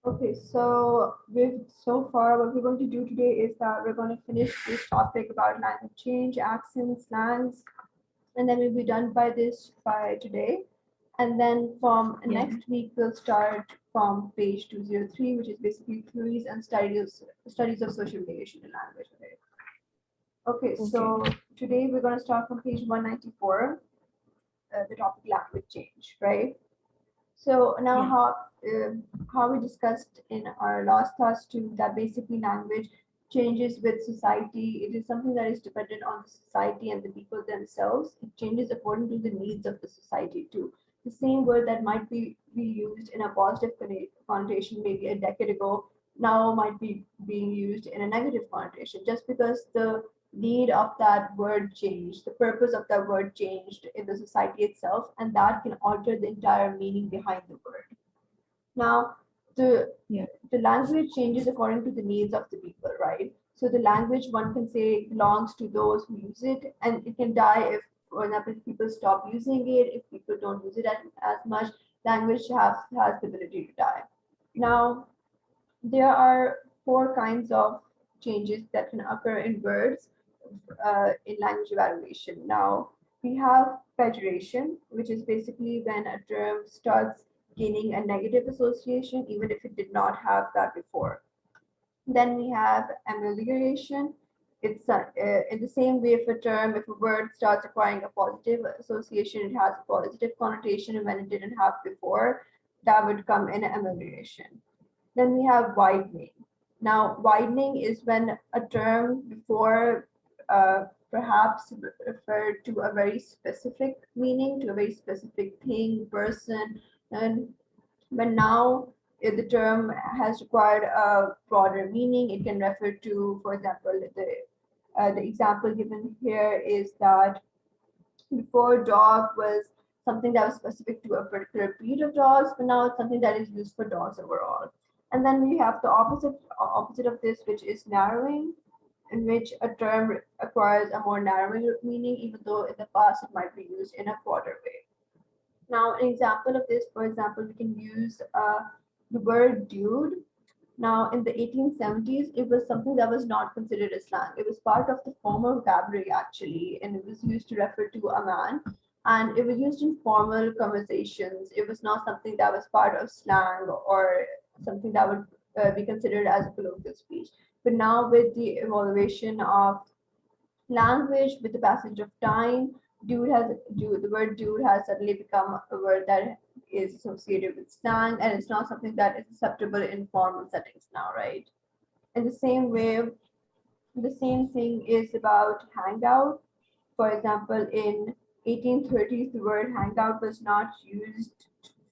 Okay, so far what we're going to do today is that we're going to finish this topic about language change, accents, slangs, and then we'll be done by this by today. And then from Yeah. next week we'll start from page 203, which is basically theories and studies of social mediation in language. Okay, Okay. so today we're going to start from page 194, the topic language change, right? So now Yeah. how we discussed in our last class too, that basically language changes with society. It is something that is dependent on the society and the people themselves. It changes according to the needs of the society too. The same word that might be used in a positive connotation maybe a decade ago now might be being used in a negative connotation just because the need of that word changed, the purpose of that word changed in the society itself, and that can alter the entire meaning behind the word. Now, the Yeah. the language changes according to the needs of the people, right? So the language, one can say, belongs to those who use it, and it can die if, for example, if people stop using it, if people don't use it as much, language has the ability to die. Now, there are four kinds of changes that can occur in words in language evaluation. Now, we have pejoration, which is basically when a term starts gaining a negative association, even if it did not have that before. Then we have amelioration. It's in the same way, if a word starts acquiring a positive association, it has a positive connotation, and when it didn't have before, that would come in amelioration. Then we have widening. Now, widening is when a term before perhaps referred to a very specific meaning, to a very specific thing, person, and but now the term has acquired a broader meaning. It can refer to, for example, the example given here is that before dog was something that was specific to a particular breed of dogs, but now it's something that is used for dogs overall. And then we have the opposite of this, which is narrowing, in which a term acquires a more narrow meaning, even though in the past it might be used in a broader way. Now, an example of this, for example, we can use the word dude. Now, in the 1870s, it was something that was not considered a slang. It was part of the formal vocabulary, actually, and it was used to refer to a man. And it was used in formal conversations. It was not something that was part of slang or something that would be considered as a colloquial speech. But now, with the evaluation of language, with the passage of time, the word dude has suddenly become a word that is associated with slang, and it's not something that is acceptable in formal settings now, right? In the same way, the same thing is about hangout. For example, in 1830s, the word hangout was not used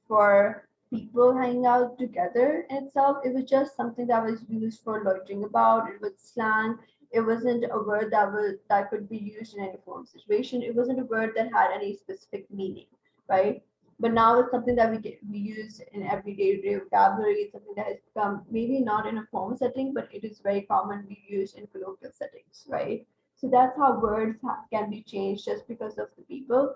for people hanging out together in itself. It was just something that was used for loitering about. It was slang. It wasn't a word that could be used in any form of situation. It wasn't a word that had any specific meaning, right? But now it's something that we use in everyday vocabulary. It's something that has become maybe not in a formal setting, but it is very commonly used in colloquial settings, right? So that's how words can be changed just because of the people.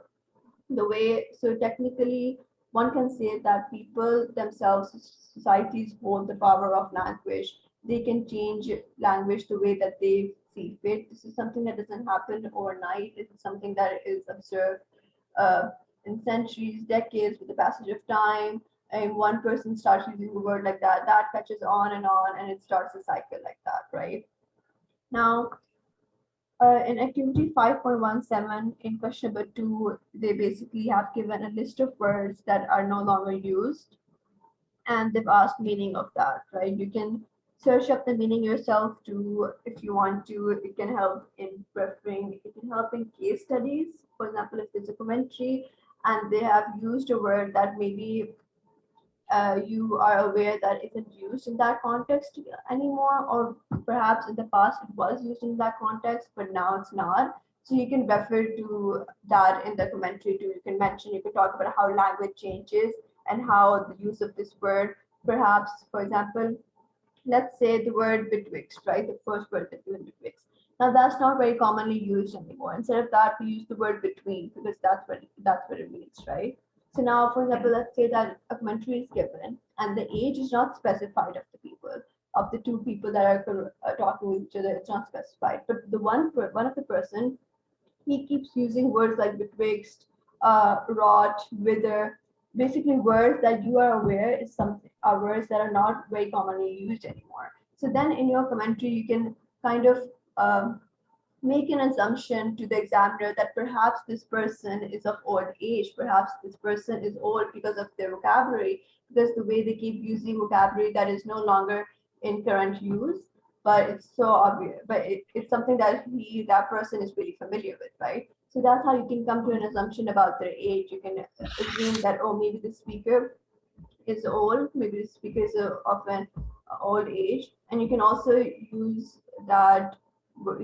The way, so technically, one can say that people themselves, societies hold the power of language. They can change language the way that they see fit. This is something that doesn't happen overnight. This is something that is observed uh, in centuries, decades, with the passage of time. And one person starts using a word like that, that catches on, and it starts a cycle like that, right? Now, in activity 5.17 in question number 2, they basically have given a list of words that are no longer used, and they've asked meaning of that, right? You can search up the meaning yourself too if you want to. It can help in preferring, it can help in case studies. For example, if there's a commentary and they have used a word that maybe you are aware that isn't used in that context anymore, or perhaps in the past it was used in that context, but now it's not. So you can refer to that in the commentary too. You can mention, you can talk about how language changes and how the use of this word, perhaps, for example, let's say the word betwixt, right? The first word that you betwixt. Now that's not very commonly used anymore. Instead of that, we use the word between because that's what it means, right? So now, for example, let's say that a commentary is given and the age is not specified of the people, of the two people that are talking with each other. It's not specified, but the one of the person, he keeps using words like betwixt, rot, wither, basically words that you are aware is something are words that are not very commonly used anymore. So then in your commentary, you can kind of make an assumption to the examiner that perhaps this person is of old age, perhaps this person is old because of their vocabulary, because the way they keep using vocabulary that is no longer in current use, but it's so obvious, but it's something that that person is really familiar with, right? So that's how you can come to an assumption about their age. You can assume that, oh, maybe the speaker is old, maybe the speaker is of an old age, and you can also that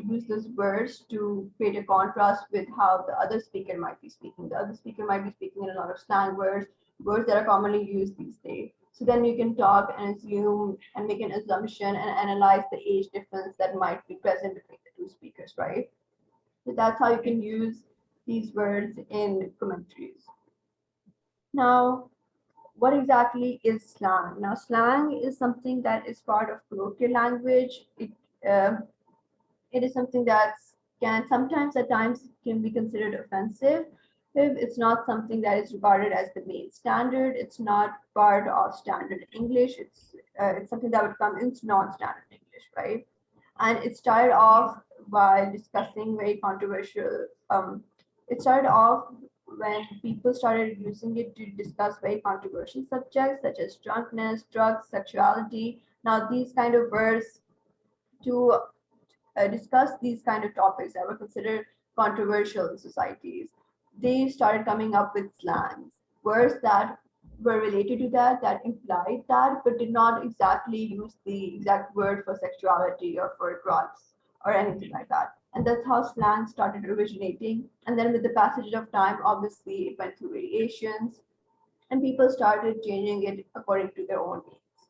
use those words to create a contrast with how the other speaker might be speaking. The other speaker might be speaking in a lot of slang words, words that are commonly used these days. So then you can talk and assume and make an assumption and analyze the age difference that might be present between the two speakers, right? So that's how you can use these words in commentaries. Now, what exactly is slang? Now, slang is something that is part of colloquial language. It is something that can sometimes at times can be considered offensive if it's not something that is regarded as the main standard. It's not part of standard English. It's something that would come into non-standard English, right? And it started off by discussing very controversial. It started off when people started using it to discuss very controversial subjects such as drunkenness, drugs, sexuality. Now, these kind of words to discuss these kind of topics that were considered controversial in societies, they started coming up with slangs, words that were related to that, that implied that, but did not exactly use the exact word for sexuality or for drugs or anything like that. And that's how slang started originating. And then with the passage of time, obviously, it went through variations and people started changing it according to their own needs.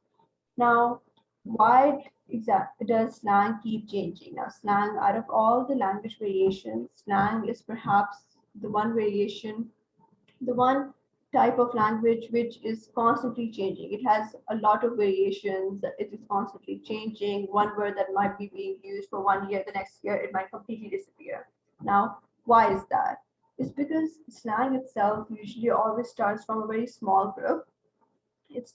Now, why exactly does slang keep changing? Now, slang, out of all the language variations, slang is perhaps the one variation, the one type of language which is constantly changing. It has a lot of variations. It is constantly changing. One word that might be being used for 1 year, the next year it might completely disappear. Now, why is that? It's because slang itself usually always starts from a very small group. It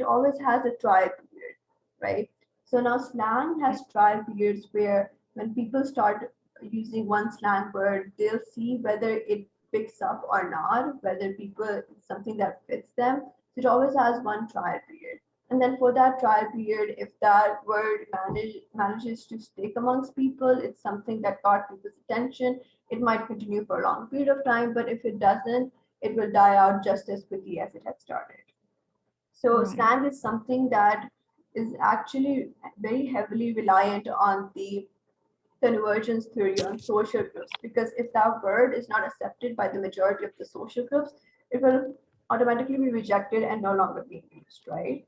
always has a trial period, right? So now slang has trial periods where when people start using one slang word, they'll see whether it picks up or not, whether people it's something that fits them. So it always has one trial period. And then for that trial period, if that word manages to stick amongst people, it's something that got people's attention. It might continue for a long period of time, but if it doesn't, it will die out just as quickly as it had started. So slang is something that is actually very heavily reliant on the convergence theory on social groups, because if that word is not accepted by the majority of the social groups, it will automatically be rejected and no longer be used, right?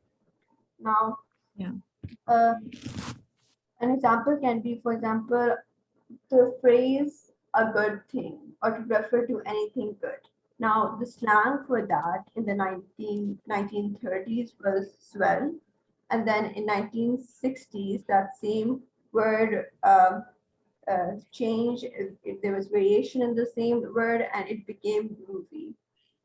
Now, uh, an example can be, for example, the phrase a good thing or to refer to anything good. Now, the slang for that in the 1930s was swell. And then in 1960s, that same word changed. There was variation in the same word and it became groovy.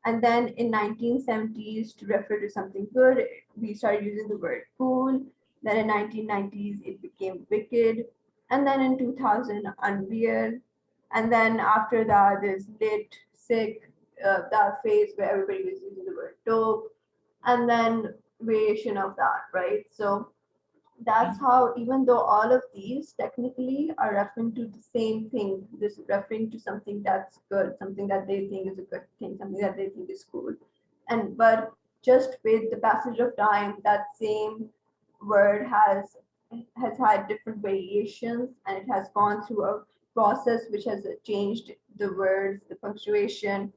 And then in 1970s, to refer to something good, we started using the word cool. Then in 1990s, it became wicked. And then in 2000, unreal. And then after that, there's lit, sick, that phase where everybody was using the word dope. And then variation of that, right? So that's how, even though all of these technically are referring to the same thing, this referring to something that's good, something that they think is a good thing, something that they think is cool. And but just with the passage of time, that same word has had different variations and it has gone through a process which has changed the words, the punctuation,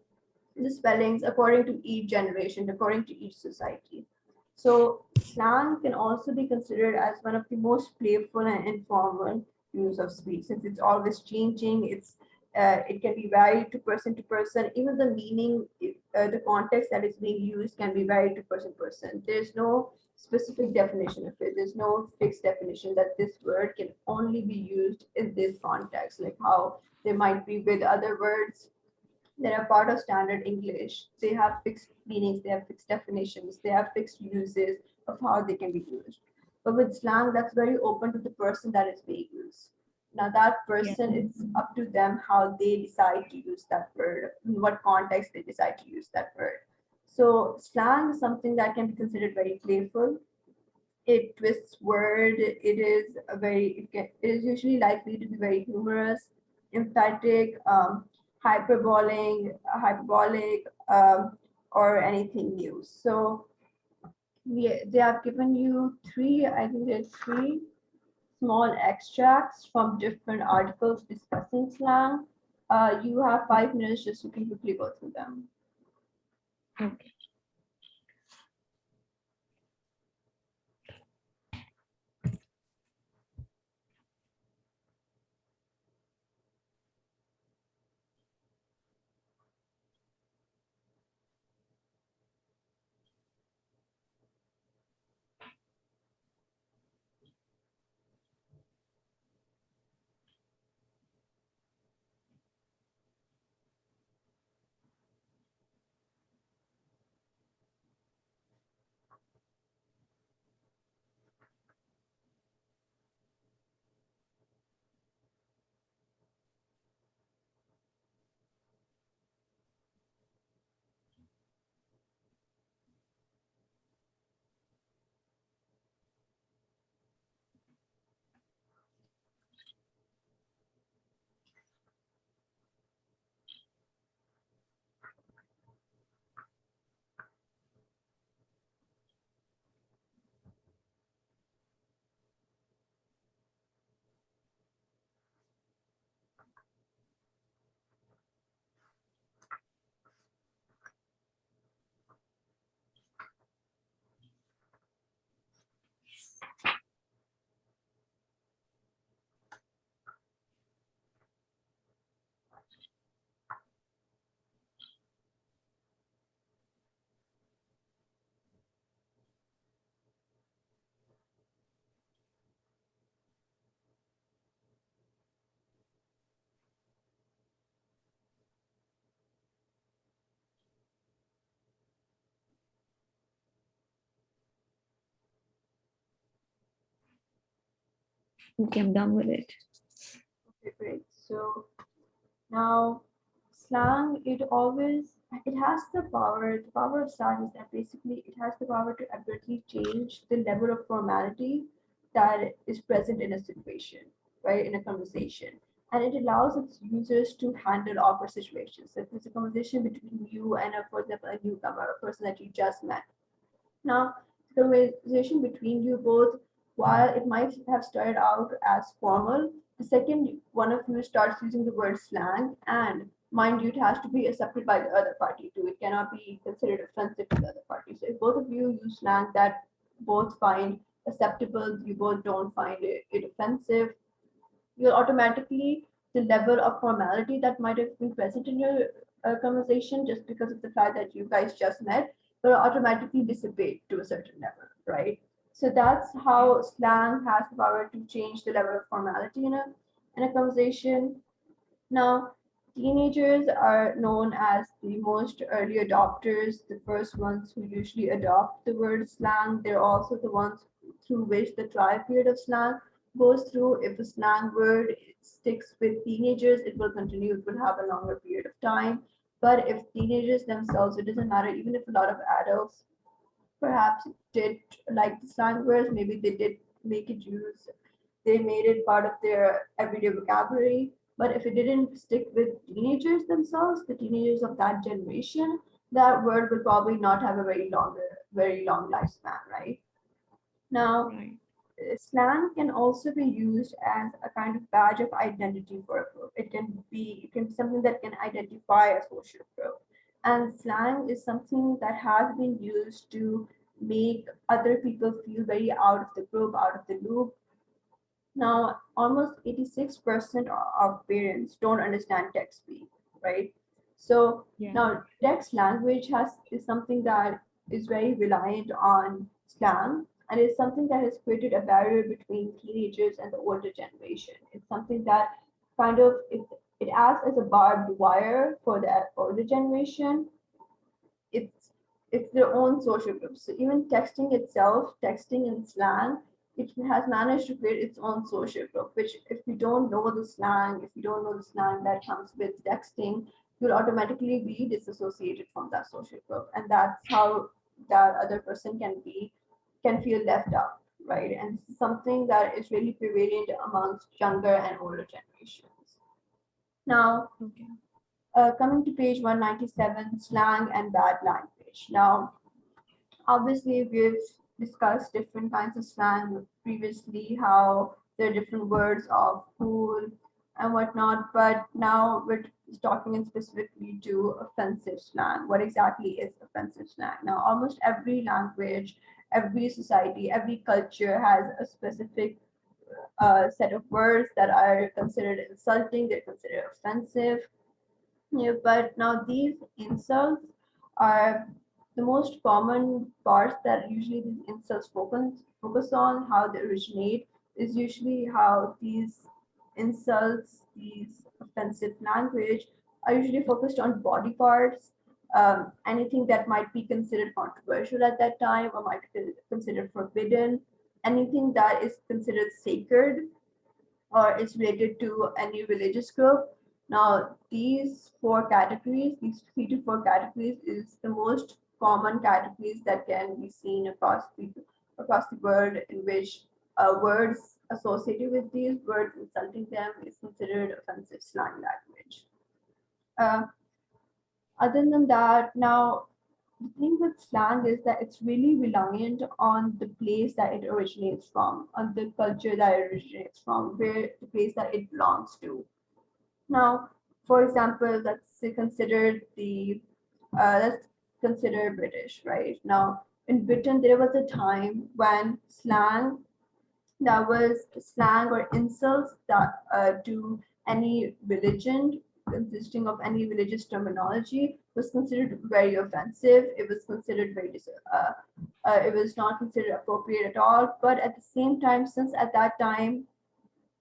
the spellings according to each generation, according to each society. So slang can also be considered as one of the most playful and informal use of speech, since it's always changing. It can be varied to person. Even the meaning, the context that is being used can be varied to person. There's no specific definition of it. There's no fixed definition that this word can only be used in this context, like how there might be with other words that are part of standard English. They have fixed meanings, they have fixed definitions, they have fixed uses of how they can be used. But with slang, that's very open to the person that is being used. Now, that Yeah. person, it's up to them how they decide to use that word, in what context they decide to use that word. So, slang is something that can be considered very playful. It twists word. It is a very. It is usually likely to be very humorous, emphatic, hyperbolic, or anything new. So they have given you three. I think there's three small extracts from different articles discussing slang. You have 5 minutes just so you can quickly go through them. Okay. Okay, I'm done with it. Okay, great. So now, slang, it has the power of slang is that basically it has the power to abruptly change the level of formality that is present in a situation, right, in a conversation. And it allows its users to handle awkward situations. So if it's a conversation between you and, for example, a newcomer, a person that you just met. Now, the conversation between you both, while it might have started out as formal, the second one of you starts using the word slang, and mind you, it has to be accepted by the other party too. It cannot be considered offensive to the other party. So if both of you use slang that both find acceptable, you both don't find it offensive, you'll automatically, the level of formality that might have been present in your conversation just because of the fact that you guys just met will automatically dissipate to a certain level, right? So that's how slang has the power to change the level of formality in a conversation. Now, teenagers are known as the most early adopters, the first ones who usually adopt the word slang. They're also the ones through which the trial period of slang goes through. If a slang word sticks with teenagers, it will continue, it will have a longer period of time. But if teenagers themselves, it doesn't matter, even if a lot of adults perhaps did like the slang words, maybe they did make it use, they made it part of their everyday vocabulary. But if it didn't stick with teenagers themselves, the teenagers of that generation, that word will probably not have a very long lifespan, right? Now, Right. slang can also be used as a kind of badge of identity for a group. It can be something that can identify a social group. And slang is something that has been used to make other people feel very out of the group, out of the loop, Now, almost 86% of parents don't understand text speak, right? So Yeah. now text language is something that is very reliant on slang, and it's something that has created a barrier between teenagers and the older generation. It's something that kind of it acts as a barbed wire for the older generation. It's their own social group. So even texting itself, texting in slang, it has managed to create its own social group, which if you don't know the slang, if you don't know the slang that comes with texting, you'll automatically be disassociated from that social group. And that's how that other person can feel left out, right? And this is something that is really prevalent amongst younger and older generations. Now, Okay. coming to page 197, slang and bad language. Now, obviously, we've discussed different kinds of slang previously, how there are different words of cool and whatnot, but now we're talking in specifically to offensive slang. What exactly is offensive slang? Now, almost every language, every society, every culture has a specific set of words that are considered insulting, they're considered offensive. Yeah, but now these insults are the most common parts that usually these insults focus on. How they originate is usually how these insults, these offensive language, are usually focused on body parts. Anything that might be considered controversial at that time or might be considered forbidden, anything that is considered sacred or is related to any religious group. Now, these four categories, these 3 to 4 categories, is the most common categories that can be seen across the world, in which words associated with these words insulting them is considered offensive slang language. Uh, Other than that, now the thing with slang is that it's really reliant on the place that it originates from, on the culture that it originates from, where the place that it belongs to. Now, for example, let's consider British, right? Now, in Britain, there was a time when slang or insults that to any religion consisting of any religious terminology was considered very offensive. It was considered it was not considered appropriate at all. But at the same time, since at that time,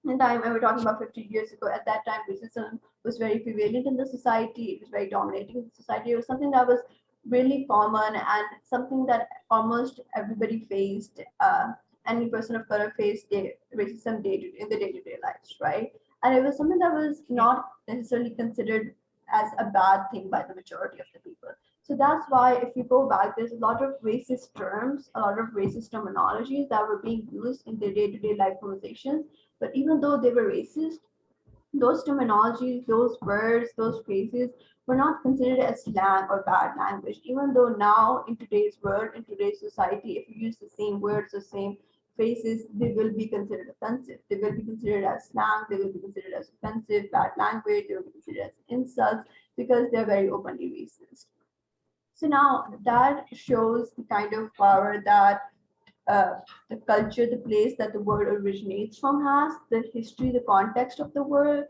and we're talking about 50 years ago, at that time, racism was very prevalent in the society. It was very dominating in the society. It was something that was really common and something that almost everybody faced. Any person of color faced racism in the day-to-day lives, right? And it was something that was not necessarily considered as a bad thing by the majority of the people. So that's why, if you go back, there's a lot of racist terms, a lot of racist terminologies that were being used in their day-to-day life conversations. But even though they were racist, those terminologies, those words, those phrases were not considered as slang or bad language. Even though now, in today's world, in today's society, if you use the same words or same phrases, they will be considered offensive. They will be considered as slang, they will be considered as offensive, bad language, they will be considered as insults because they're very openly racist. So now that shows the kind of power that uh, the culture, the place that the word originates from has, the history, the context of the word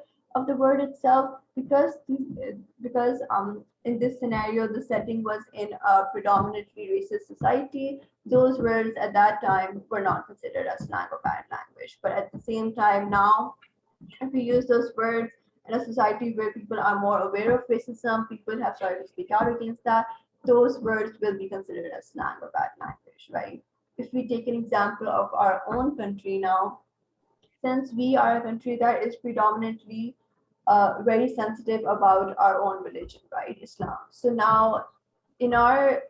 itself, because in this scenario the setting was in a predominantly racist society. Those words at that time were not considered as slang or bad language. But at the same time now, if we use those words in a society where people are more aware of racism, people have started to speak out against that, those words will be considered as slang or bad language, right? If we take an example of our own country now, since we are a country that is predominantly very sensitive about our own religion, right, Islam. So now, in our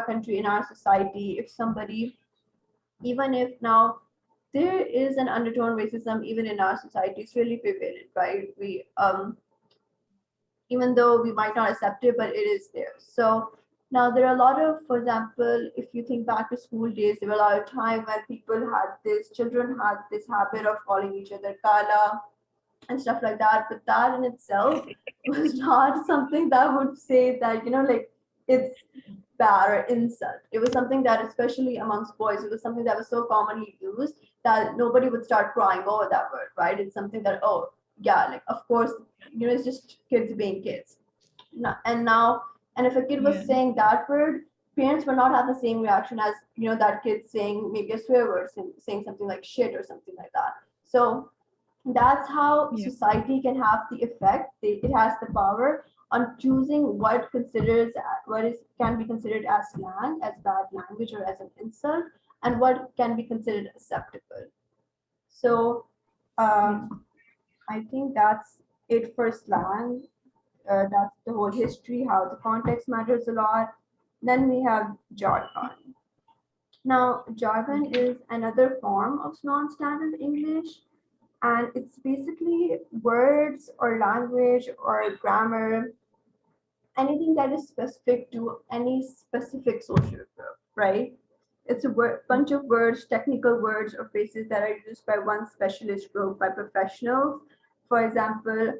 country, in our society, if somebody, even if now there is an undertone racism even in our society, it's really prevalent, right? We Even though we might not accept it, but it is there. So now there are a lot of, for example, if you think back to school days, there were a lot of time when children had this habit of calling each other kala and stuff like that. But that in itself was not something that would say that, like, it's bad or insult. It was something that, especially amongst boys, it was something that was so commonly used that nobody would start crying over that word, right? It's something that, oh, yeah, like, of course, it's just kids being kids. And if a kid was saying that word, parents would not have the same reaction as, that kid saying maybe a swear word, saying something like shit or something like that. So that's how society can have the effect. It has the power on choosing what can be considered as slang, as bad language, or as an insult, and what can be considered acceptable. So I think that's it for slang. That's the whole history, how the context matters a lot. Then we have jargon. Now, jargon is another form of non-standard English, and it's basically words or language or grammar, anything that is specific to any specific social group, right? It's a bunch of words, technical words or phrases that are used by one specialist group, by professionals. For example,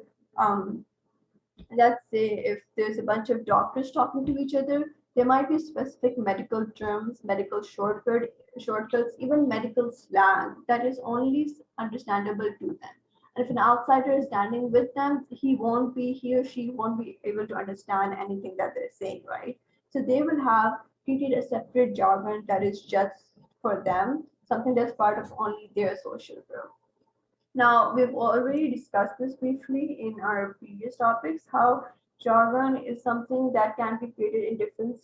let's say if there's a bunch of doctors talking to each other, there might be specific medical terms, medical shortcuts, even medical slang that is only understandable to them. And if an outsider is standing with them, he or she won't be able to understand anything that they're saying, right? So they will have created a separate jargon that is just for them, something that's part of only their social group. Now, we've already discussed this briefly in our previous topics, how jargon is something that can be created in different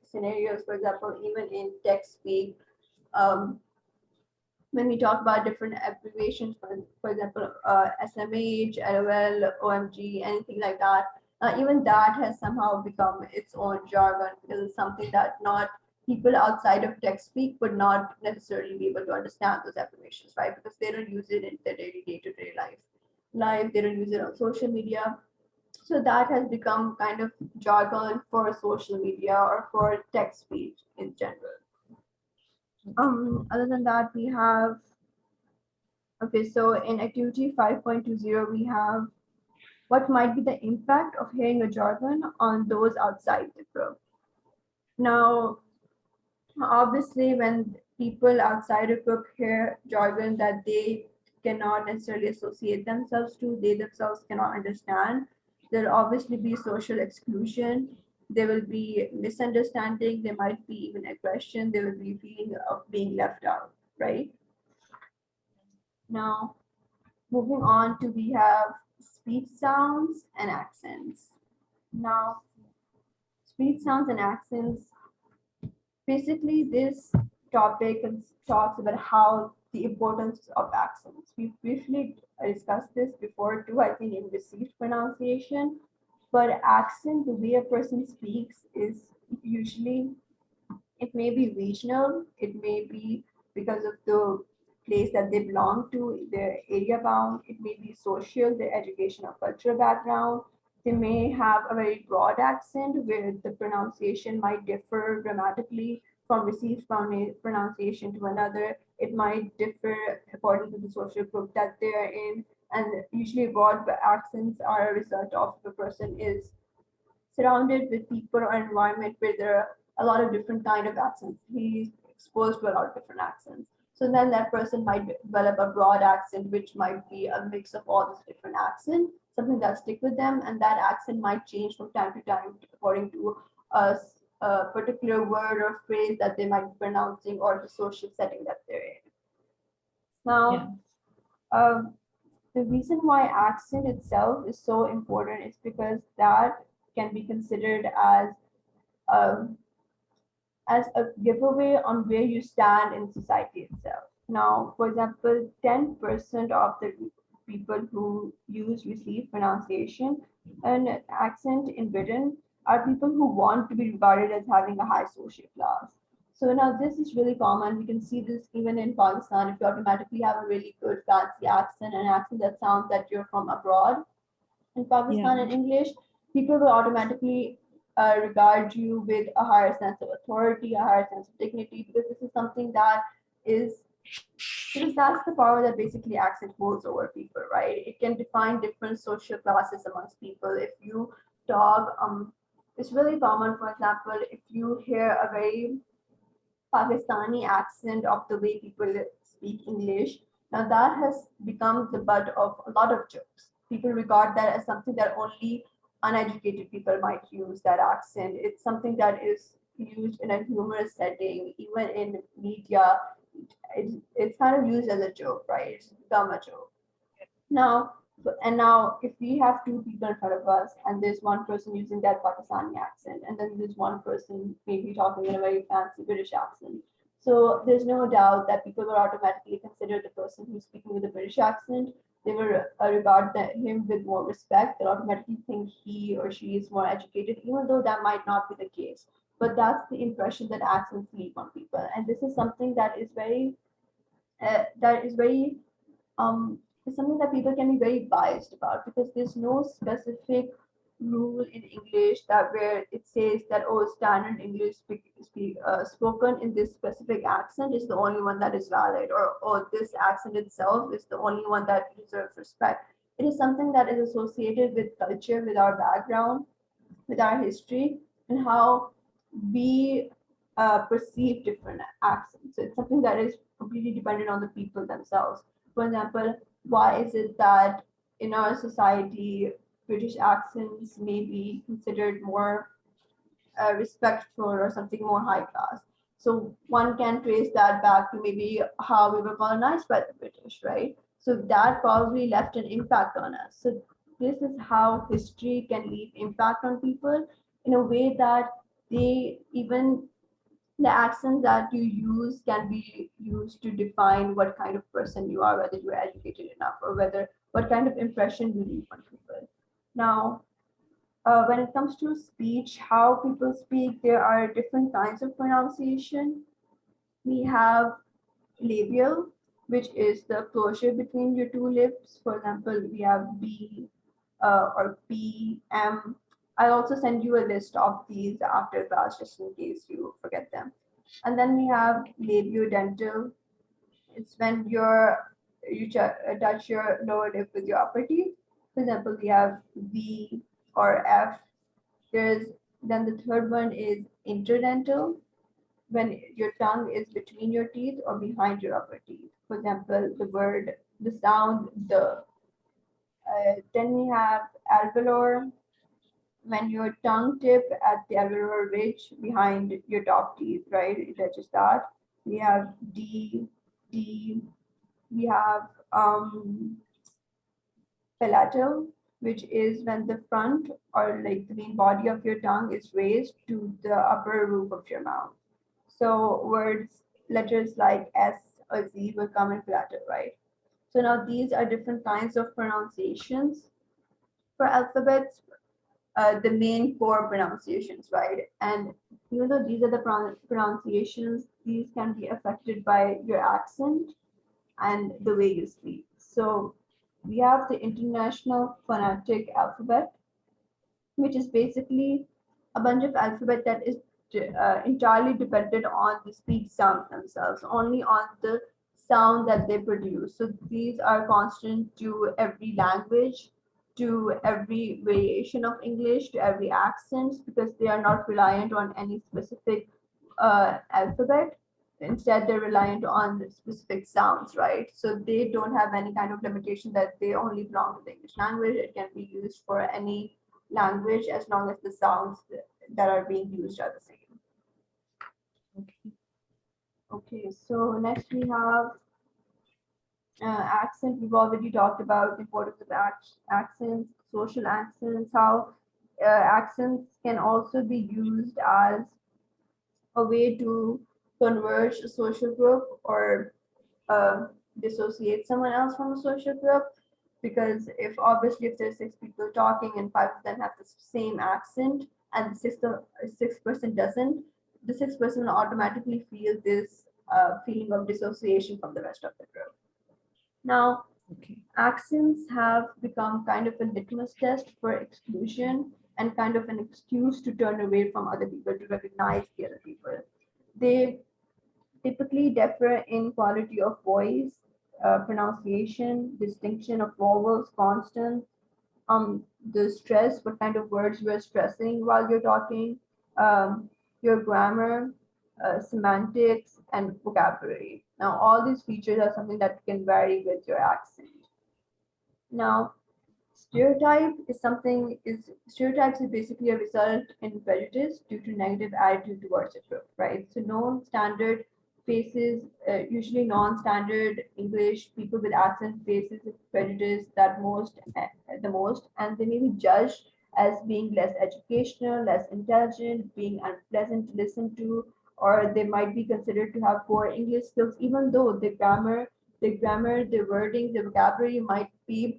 scenarios. For example, even in text speak, when we talk about different abbreviations, for example, SMH, LOL, OMG, anything like that, even that has somehow become its own jargon because it's something that not people outside of text speak would not necessarily be able to understand those abbreviations, right? Because they don't use it in their daily day-to-day life. They don't use it on social media. So that has become kind of jargon for social media or for text speech in general. Other than that, we have, okay, so in activity 5.20, we have what might be the impact of hearing a jargon on those outside the group. Now, obviously, when people outside a group hear jargon that they cannot necessarily associate themselves to, they themselves cannot understand, there'll obviously be social exclusion. There will be misunderstanding. There might be even aggression. There will be feeling of being left out, right? Now, moving on to we have speech sounds and accents. Now, speech sounds and accents. Basically, this topic talks about how the importance of accents. We've briefly discussed this before too, I think in received pronunciation, but accent, the way a person speaks is usually, it may be regional, it may be because of the place that they belong to, their area bound, it may be social, their education or cultural background. They may have a very broad accent where the pronunciation might differ dramatically from received pronunciation to another. It might differ according to the social group that they're in. And usually broad accents are a result of the person is surrounded with people or environment where there are a lot of different kind of accents. He's exposed to a lot of different accents. So then that person might develop a broad accent, which might be a mix of all these different accents, something that stick with them, and that accent might change from time to time according to a particular word or phrase that they might be pronouncing or the social setting that they're in. Now, the reason why accent itself is so important is because that can be considered um, as a giveaway on where you stand in society itself. Now, for example, 10% of the people who use received pronunciation and accent in Britain are people who want to be regarded as having a high social class. So now this is really common. We can see this even in Pakistan. If you automatically have a really good fancy accent, an accent that sounds that you're from abroad, in Pakistan and English, people will automatically regard you with a higher sense of authority, a higher sense of dignity, because this is something that is, because that's the power that basically accent holds over people, right? It can define different social classes amongst people. If you talk, it's really common, for example, if you hear a very Pakistani accent of the way people speak English. Now that has become the butt of a lot of jokes. People regard that as something that only uneducated people might use, that accent. It's something that is used in a humorous setting, even in media. It's kind of used as a joke, right? It's become a joke. Now, and now if we have two people in front of us and there's one person using that Pakistani accent and then there's one person maybe talking in a very fancy British accent. So there's no doubt that people will automatically consider the person who's speaking with a British accent. They will regard him with more respect. They'll automatically think he or she is more educated, even though that might not be the case. But that's the impression that accents leave on people. And this is something that is very is something that people can be very biased about because there's no specific rule in English that where it says that oh standard English spoken in this specific accent is the only one that is valid or oh this accent itself is the only one that deserves respect. It is something that is associated with culture, with our background, with our history, and how we perceive different accents. So it's something that is completely dependent on the people themselves. For example, why is it that in our society, British accents may be considered more respectful or something more high class? So one can trace that back to maybe how we were colonized by the British, right? So that probably left an impact on us. So this is how history can leave impact on people in a way that they even the accent that you use can be used to define what kind of person you are, whether you are educated enough or whether what kind of impression you leave on people. Now, when it comes to speech, how people speak, there are different kinds of pronunciation. We have labial, which is the closure between your two lips. For example, we have B or P, M. I'll also send you a list of these after class just in case you forget them. And then we have labiodental. It's when you touch your lower lip with your upper teeth. For example, we have V or F. There's then the third one is interdental, when your tongue is between your teeth or behind your upper teeth. For example, the sound the. Then we have alveolar, when your tongue tip at the alveolar ridge behind your top teeth, right? It touches that. We have D. We have palatal, which is when the front or like the main body of your tongue is raised to the upper roof of your mouth. So letters like S or Z will come in palatal, right? So now these are different kinds of pronunciations for alphabets, the main core pronunciations, right? And even though these are the pronunciations, these can be affected by your accent and the way you speak. So we have the International Phonetic Alphabet, which is basically a bunch of alphabet that is entirely dependent on the speech sounds themselves, only on the sound that they produce. So these are constant to every language, to every variation of English, to every accent, because they are not reliant on any specific alphabet. Instead, they're reliant on specific sounds, right? So they don't have any kind of limitation that they only belong to the English language. It can be used for any language as long as the sounds that are being used are the same. Okay, so next we have accent. We've already talked about the importance of accents, social accents, how accents can also be used as a way to converge a social group or dissociate someone else from a social group. Because if there's six people talking and five of them have the same accent and the sixth person doesn't, the sixth person will automatically feel this feeling of dissociation from the rest of the group. Now, accents have become kind of a litmus test for exclusion and kind of an excuse to turn away from other people, to recognize the other people. They typically differ in quality of voice, pronunciation, distinction of vowels, consonants, the stress, what kind of words you are stressing while you're talking, your grammar, semantics, and vocabulary. Now, all these features are something that can vary with your accent. Now, stereotypes is basically a result in prejudice due to negative attitude towards a group, right? So non-standard faces, usually non-standard English people with accent faces prejudice that the most, and they may be judged as being less educational, less intelligent, being unpleasant to listen to, or they might be considered to have poor English skills, even though the wording, the vocabulary might be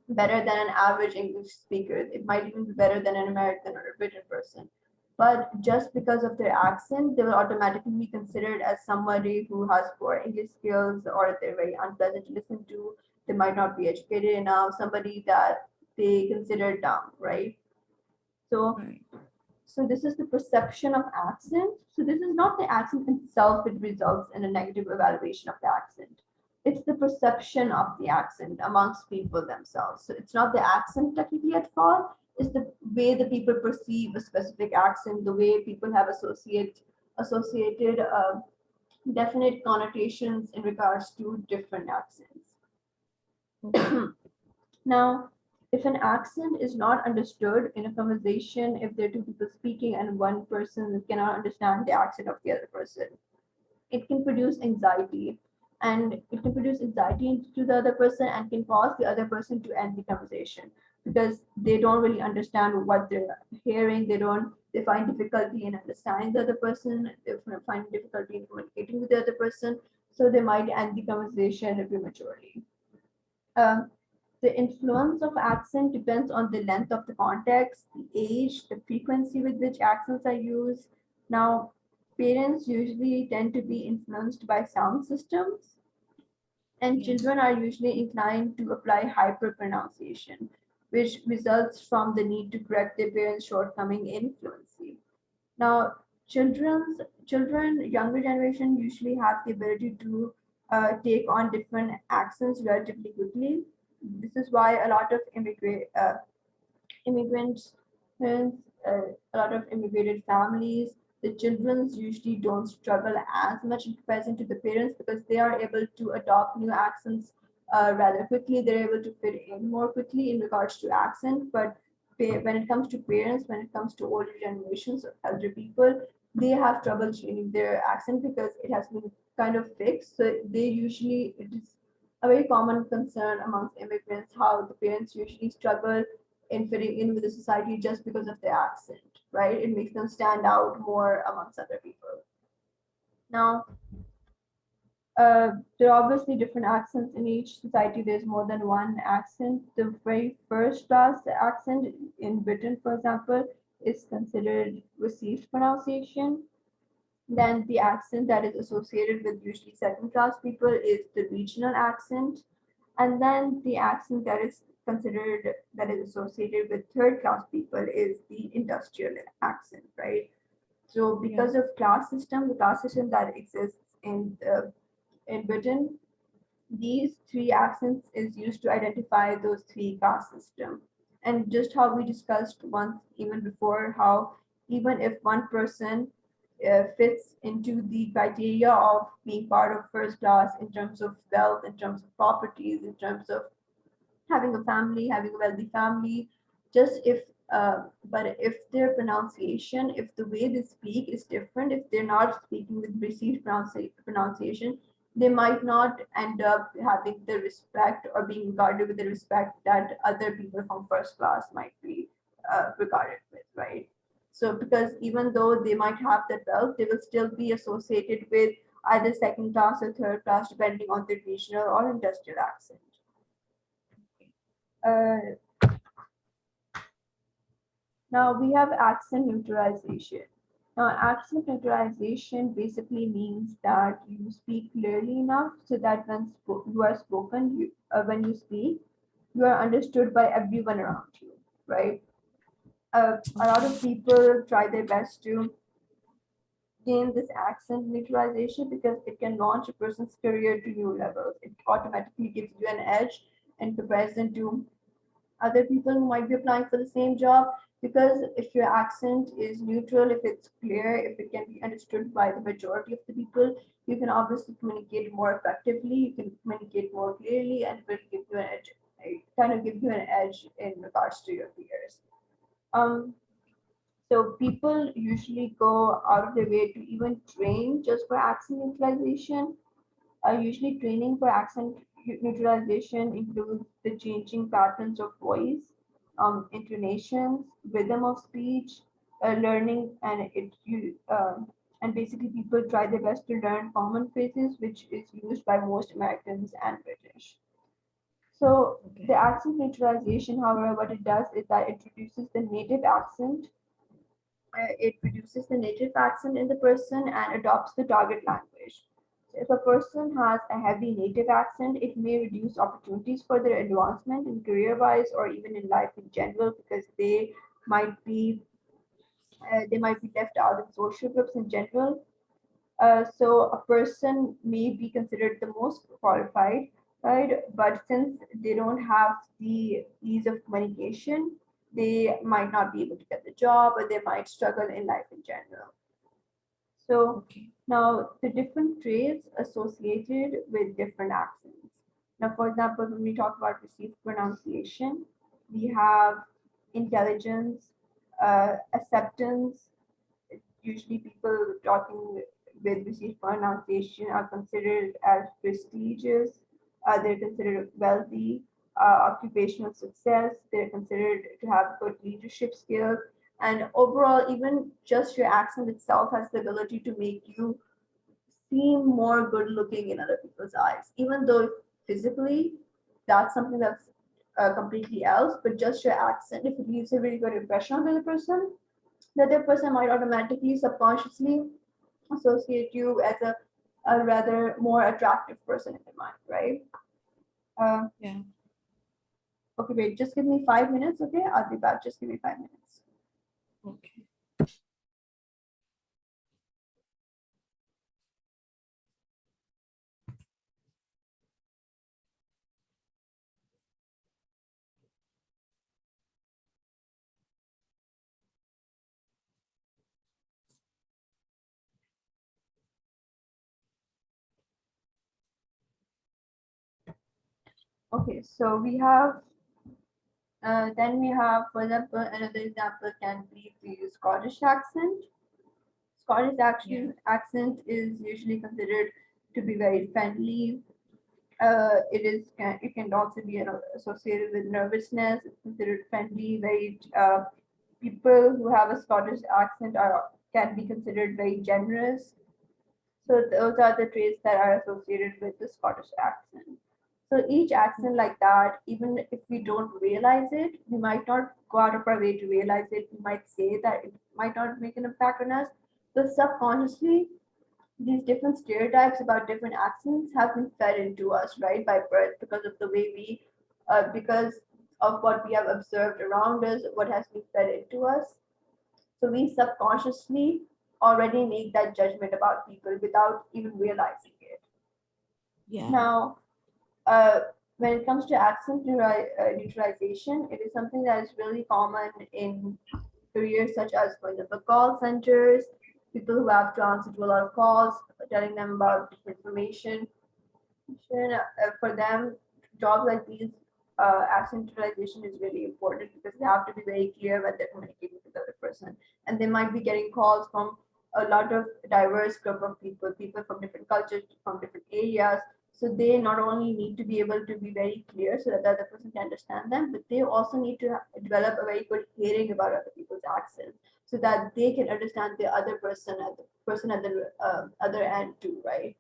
better than an average English speaker. It might even be better than an American or a British person. But just because of their accent, they will automatically be considered as somebody who has poor English skills, or they're very unpleasant to listen to. They might not be educated enough, somebody that they consider dumb, right? So Right. so this is the perception of accent. So this is not the accent itself, it results in a negative evaluation of the accent. It's the perception of the accent amongst people themselves. So it's not the accent technically at fault, it's the way the people perceive a specific accent, the way people have associated definite connotations in regards to different accents. Okay. Now, if an accent is not understood in a conversation, if there are two people speaking and one person cannot understand the accent of the other person, it can produce anxiety. And it can produce anxiety to the other person and can cause the other person to end the conversation because they don't really understand what they're hearing. They find difficulty in understanding the other person, they find difficulty in communicating with the other person. So they might end the conversation prematurely. Um, the influence of accent depends on the length of the context, the age, the frequency with which accents are used. Now, parents usually tend to be influenced by sound systems, and Yeah. children are usually inclined to apply hyperpronunciation, which results from the need to correct their parents' shortcoming in fluency. Now, younger generation usually have the ability to take on different accents relatively quickly. This is why immigrants, a lot of immigrated families, the children usually don't struggle as much in comparison to the parents because they are able to adopt new accents rather quickly. They're able to fit in more quickly in regards to accent. But when it comes to parents, when it comes to older generations or elder people, they have trouble changing their accent because it has been kind of fixed. So it is a very common concern amongst immigrants how the parents usually struggle in fitting in with the society just because of their accent, right? It makes them stand out more amongst other people. Now, there are obviously different accents in each society. There's more than one accent. The very first class accent in Britain, for example, is considered received pronunciation. Then the accent that is associated with usually second class people is the regional accent. And then the accent that is associated with third class people is the industrial accent, right? So Yeah. because of the class system that exists in Britain, these three accents is used to identify those three caste systems. And just how we discussed once even before, how even if one person fits into the criteria of being part of first class in terms of wealth, in terms of properties, in terms of having a family, having a wealthy family, just but if their pronunciation, if the way they speak is different, if they're not speaking with received pronunciation, they might not end up having the respect or being regarded with the respect that other people from first class might be regarded with, right? So, because even though they might have that wealth, they will still be associated with either second class or third class, depending on their regional or industrial accent. Uh, Now we have accent neutralization. Now accent neutralization basically means that you speak clearly enough so that you are spoken, when you speak, you are understood by everyone around you, right? A lot of people try their best to gain this accent neutralization because it can launch a person's career to new levels. It automatically gives you an edge in comparison to other people who might be applying for the same job because if your accent is neutral, if it's clear, if it can be understood by the majority of the people, you can obviously communicate more effectively, you can communicate more clearly, and it will give you an edge, it kind of give you an edge in regards to your peers. Um, so people usually go out of their way to even train just for accent neutralization. Usually training for accent neutralization includes the changing patterns of voice, intonations, rhythm of speech, learning, and basically people try their best to learn common phrases, which is used by most Americans and British. So Okay. the accent neutralization, however, what it does is that it reduces the native accent. It reduces the native accent in the person and adopts the target language. So if a person has a heavy native accent, it may reduce opportunities for their advancement in career-wise or even in life in general because might be they might be left out in social groups in general. So a person may be considered the most qualified, right? But since they don't have the ease of communication, they might not be able to get the job or they might struggle in life in general. So Okay. now the different traits associated with different accents. Now, for example, when we talk about received pronunciation, we have intelligence, acceptance. Usually people talking with received pronunciation are considered as prestigious, they're considered wealthy, occupational success, they're considered to have good leadership skills, and overall, even just your accent itself has the ability to make you seem more good looking in other people's eyes, even though physically that's something that's completely else, but just your accent, if it leaves a really good impression on the other person, the other person might automatically, subconsciously associate you as a rather more attractive person in their mind, right? Uh, Yeah. okay, wait, just give me 5 minutes, okay? I'll be back. Just give me 5 minutes. Okay. Okay, so then we have, for example, another example can be the Scottish accent. Scottish Yeah. accent is usually considered to be very friendly. It can also be associated with nervousness. It's considered friendly. Very people who have a Scottish accent are can be considered very generous. So those are the traits that are associated with the Scottish accent. So each accent like that, even if we don't realize it, we might not go out of our way to realize it. We might say that it might not make an impact on us, but subconsciously, these different stereotypes about different accents have been fed into us, right, by birth because of the way because of what we have observed around us, what has been fed into us. So we subconsciously already make that judgment about people without even realizing it. Yeah. Now, when it comes to accent neutralization, it is something that is really common in careers such as, for example, call centers, people who have to answer to a lot of calls, telling them about different information. For them, jobs like these, accent neutralization is really important because they have to be very clear when they're communicating with the other person. And they might be getting calls from a lot of diverse group of people, people from different cultures, from different areas. So they not only need to be able to be very clear so that the other person can understand them, but they also need to develop a very good hearing about other people's accents so that they can understand the other person at the other end too, right?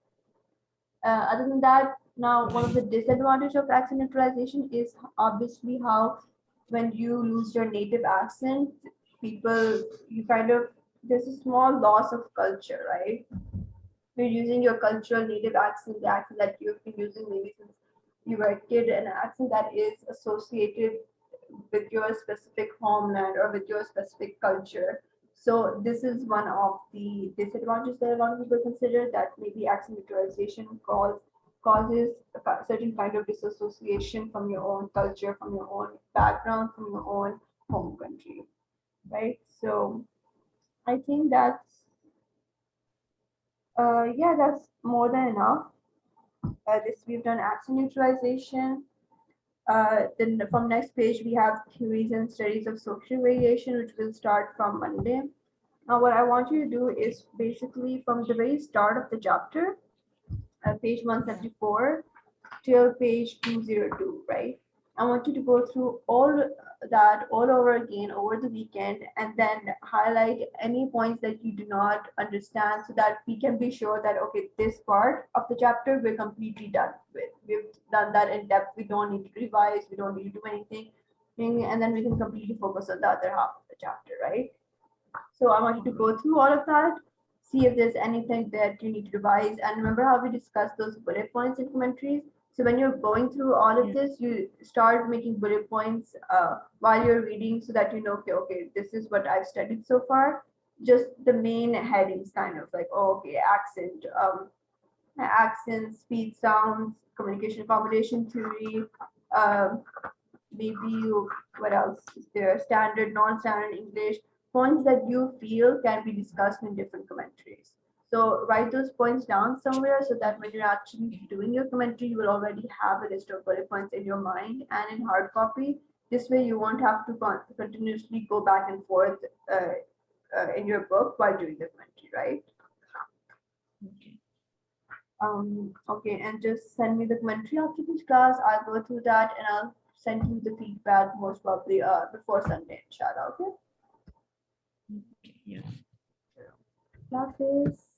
Other than that, now one of the disadvantages of accent neutralization is obviously how when you lose your native accent, people you kind of there's a small loss of culture, right? You're using your cultural native accent, the accent that you've been using maybe since you were a kid, an accent that is associated with your specific homeland or with your specific culture. So this is one of the disadvantages that a lot of people consider, that maybe accent neutralization causes a certain kind of disassociation from your own culture, from your own background, from your own home country. right? So I think that's yeah, that's more than enough. This we've done action neutralization. Then from next page we have theories and studies of social variation, which will start from Monday. Now what I want you to do is basically from the very start of the chapter, page 174 till page 202, right? I want you to go through all that all over again over the weekend and then highlight any points that you do not understand so that we can be sure that, okay, this part of the chapter we're completely done with. We've done that in depth. We don't need to revise. We don't need to do anything. And then we can completely focus on the other half of the chapter, right? So I want you to go through all of that, see if there's anything that you need to revise. And remember how we discussed those bullet points in commentaries? So when you're going through all of this, you start making bullet points while you're reading so that you know, okay, this is what I've studied so far. Just the main headings, kind of like, oh, okay, accents, speech, sounds, communication accommodation theory, um, maybe what else is there? Standard, non-standard English, points that you feel can be discussed in different commentaries. So write those points down somewhere so that when you're actually doing your commentary, you will already have a list of bullet points in your mind and in hard copy. This way you won't have to continuously go back and forth in your book while doing the commentary, right? Okay. Okay, and just send me the commentary after this class. I'll go through that and I'll send you the feedback most probably before Sunday, inshallah. Okay. Okay. Yeah. Classes.